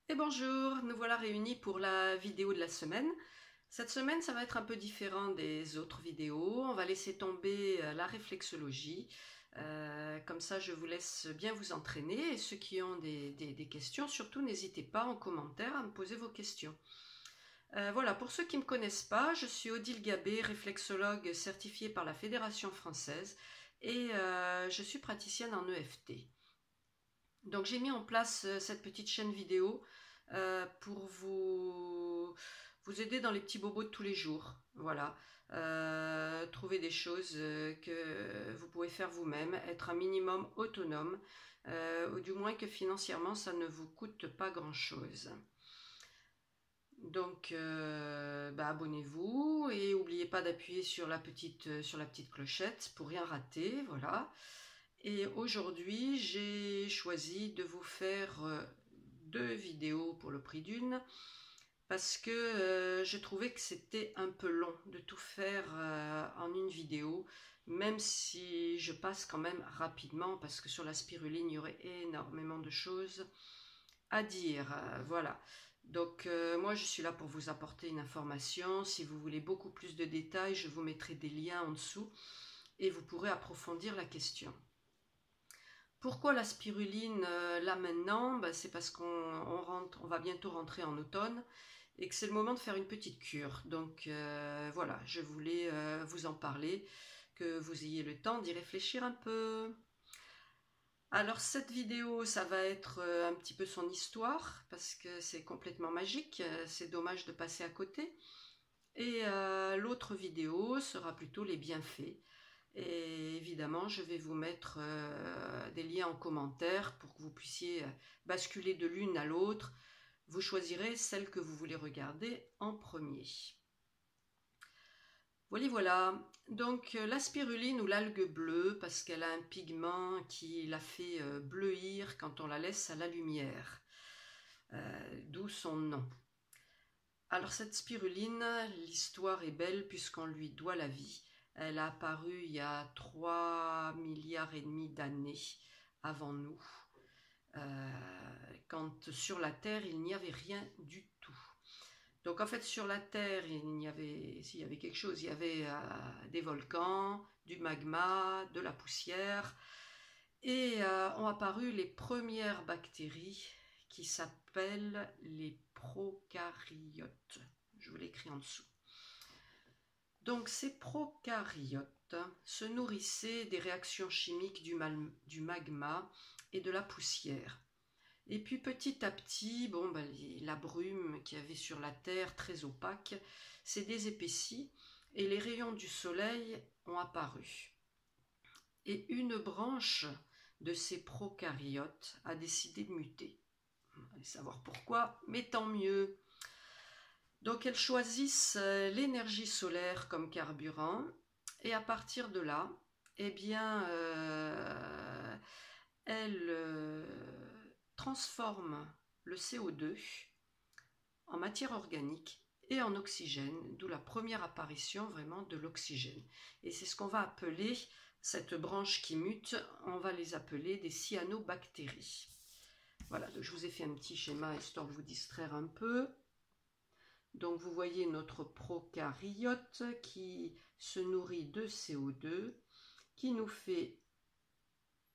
Et bonjour, nous voilà réunis pour la vidéo de la semaine. Cette semaine, ça va être un peu différent des autres vidéos. On va laisser tomber la réflexologie. Comme ça, je vous laisse bien vous entraîner. Et ceux qui ont des questions, surtout n'hésitez pas en commentaire à me poser vos questions. Voilà, pour ceux qui ne me connaissent pas, je suis Odile Gabé, réflexologue certifiée par la Fédération française et je suis praticienne en EFT. Donc j'ai mis en place cette petite chaîne vidéo pour vous aider dans les petits bobos de tous les jours. Voilà. Trouver des choses que vous pouvez faire vous-même, être un minimum autonome, ou du moins que financièrement ça ne vous coûte pas grand-chose. Donc abonnez-vous et n'oubliez pas d'appuyer sur la petite clochette pour rien rater. Voilà. Et aujourd'hui, j'ai choisi de vous faire deux vidéos pour le prix d'une parce que je trouvais que c'était un peu long de tout faire en une vidéo, même si je passe quand même rapidement parce que sur la spiruline, il y aurait énormément de choses à dire. Voilà. Donc moi, je suis là pour vous apporter une information. Si vous voulez beaucoup plus de détails, je vous mettrai des liens en dessous et vous pourrez approfondir la question. Pourquoi la spiruline là maintenant? C'est parce on va bientôt rentrer en automne et que c'est le moment de faire une petite cure. Donc voilà, je voulais vous en parler, que vous ayez le temps d'y réfléchir un peu. Alors cette vidéo, ça va être un petit peu son histoire parce que c'est complètement magique, c'est dommage de passer à côté. Et l'autre vidéo sera plutôt les bienfaits. Et évidemment, je vais vous mettre des liens en commentaire pour que vous puissiez basculer de l'une à l'autre. Vous choisirez celle que vous voulez regarder en premier. Voilà. Donc la spiruline ou l'algue bleue, parce qu'elle a un pigment qui la fait bleuir quand on la laisse à la lumière. D'où son nom. Alors cette spiruline, l'histoire est belle puisqu'on lui doit la vie. Elle a apparu il y a 3 milliards et demi d'années avant nous, quand sur la Terre il n'y avait rien du tout. Donc en fait sur la Terre il y avait quelque chose, il y avait des volcans, du magma, de la poussière, et ont apparu les premières bactéries qui s'appellent les prokaryotes. Je vous l'écris en dessous. Donc ces prokaryotes se nourrissaient des réactions chimiques du magma et de la poussière. Et puis petit à petit, la brume qu'il y avait sur la Terre, très opaque, s'est désépaissie et les rayons du soleil ont apparu. Et une branche de ces prokaryotes a décidé de muter. On va savoir pourquoi, mais tant mieux. Donc elles choisissent l'énergie solaire comme carburant et à partir de là, eh bien, elles transforment le CO2 en matière organique et en oxygène, d'où la première apparition vraiment de l'oxygène. Et c'est ce qu'on va appeler, cette branche qui mute, on va les appeler des cyanobactéries. Voilà, donc je vous ai fait un petit schéma histoire de vous distraire un peu. Donc vous voyez notre prokaryote qui se nourrit de CO2, qui nous fait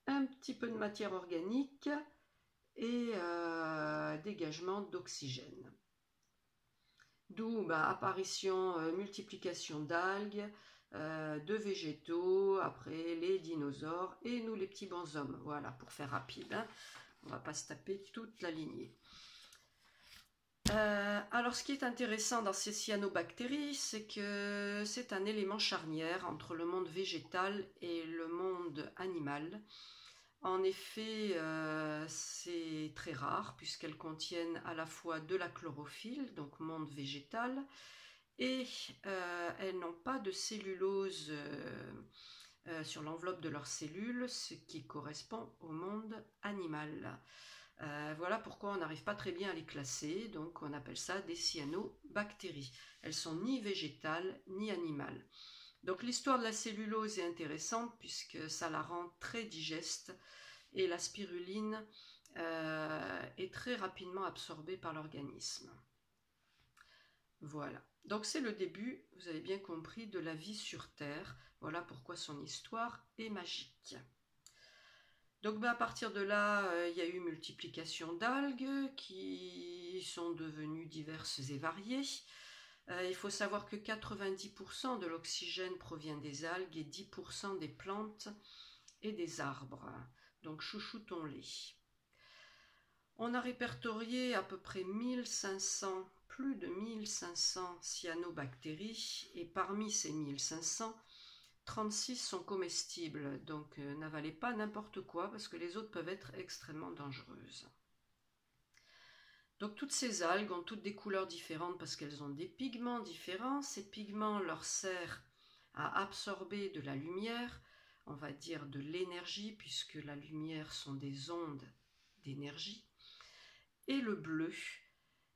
un petit peu de matière organique et dégagement d'oxygène. D'où apparition, multiplication d'algues, de végétaux, après les dinosaures et nous les petits bonshommes. Voilà, pour faire rapide, hein. On ne va pas se taper toute la lignée. Alors ce qui est intéressant dans ces cyanobactéries, c'est que c'est un élément charnière entre le monde végétal et le monde animal. En effet, c'est très rare puisqu'elles contiennent à la fois de la chlorophylle, donc monde végétal, et elles n'ont pas de cellulose sur l'enveloppe de leurs cellules, ce qui correspond au monde animal. Voilà pourquoi on n'arrive pas très bien à les classer, donc on appelle ça des cyanobactéries. Elles sont ni végétales ni animales. Donc l'histoire de la cellulose est intéressante puisque ça la rend très digeste et la spiruline est très rapidement absorbé par l'organisme. Voilà, donc c'est le début, vous avez bien compris, de la vie sur Terre. Voilà pourquoi son histoire est magique. Donc à partir de là, il y a eu multiplication d'algues qui sont devenues diverses et variées. Il faut savoir que 90% de l'oxygène provient des algues et 10% des plantes et des arbres. Donc chouchoutons-les. On a répertorié à peu près 1500, plus de 1500 cyanobactéries, et parmi ces 1500, 36 sont comestibles, donc n'avalez pas n'importe quoi parce que les autres peuvent être extrêmement dangereuses. Donc toutes ces algues ont toutes des couleurs différentes parce qu'elles ont des pigments différents. Ces pigments leur servent à absorber de la lumière, on va dire de l'énergie, puisque la lumière sont des ondes d'énergie. Et le bleu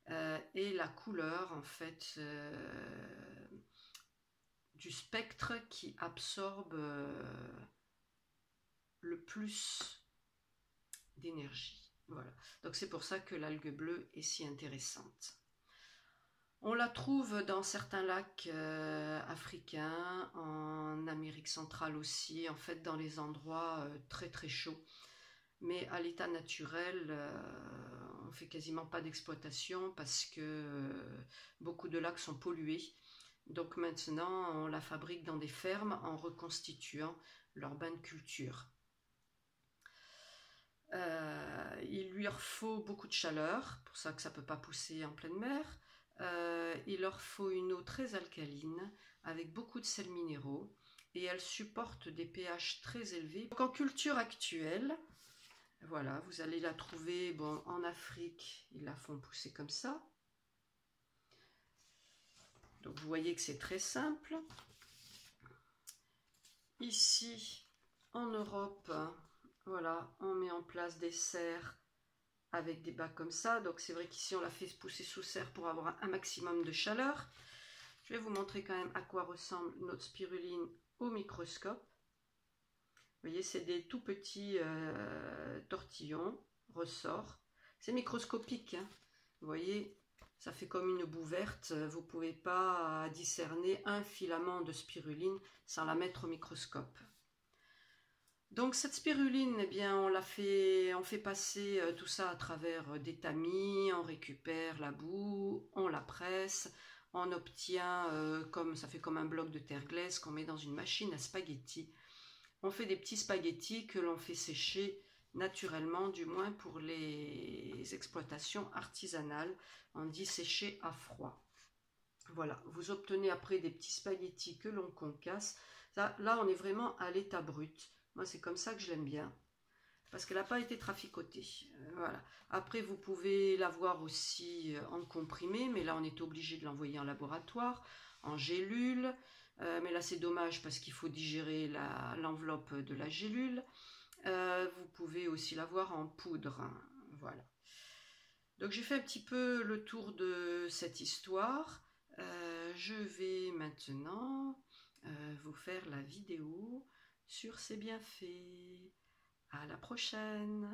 est la couleur en fait du spectre qui absorbe le plus d'énergie. Voilà. Donc c'est pour ça que l'algue bleue est si intéressante. On la trouve dans certains lacs africains, en Amérique centrale aussi, en fait dans les endroits très très chauds. Mais à l'état naturel, on ne fait quasiment pas d'exploitation parce que beaucoup de lacs sont pollués. Donc maintenant, on la fabrique dans des fermes en reconstituant leur bain de culture. Il lui faut beaucoup de chaleur, pour ça que ça ne peut pas pousser en pleine mer. Il leur faut une eau très alcaline, avec beaucoup de sels minéraux, et elle supporte des pH très élevés. Donc en culture actuelle, voilà, vous allez la trouver, bon, en Afrique, ils la font pousser comme ça. Donc vous voyez que c'est très simple. Ici, en Europe, voilà, on met en place des serres avec des bacs comme ça. Donc c'est vrai qu'ici on la fait pousser sous serre pour avoir un maximum de chaleur. Je vais vous montrer quand même à quoi ressemble notre spiruline au microscope. Vous voyez, c'est des tout petits tortillons, ressorts. C'est microscopique, hein. Vous voyez, ça fait comme une boue verte. Vous ne pouvez pas discerner un filament de spiruline sans la mettre au microscope. Donc cette spiruline, eh bien, on fait passer tout ça à travers des tamis, on récupère la boue, on la presse, on obtient, ça fait comme un bloc de terre glaise qu'on met dans une machine à spaghettis. On fait des petits spaghettis que l'on fait sécher naturellement, du moins pour les exploitations artisanales. On dit sécher à froid. Voilà, vous obtenez après des petits spaghettis que l'on concasse. Là, on est vraiment à l'état brut. Moi, c'est comme ça que je l'aime bien, parce qu'elle n'a pas été traficotée. Voilà. Après, vous pouvez l'avoir aussi en comprimé, mais là, on est obligé de l'envoyer en laboratoire, en gélule. Mais là, c'est dommage parce qu'il faut digérer l'enveloppe de la gélule. Vous pouvez aussi l'avoir en poudre. Hein. Voilà. Donc, j'ai fait un petit peu le tour de cette histoire. Je vais maintenant vous faire la vidéo sur ses bienfaits. À la prochaine!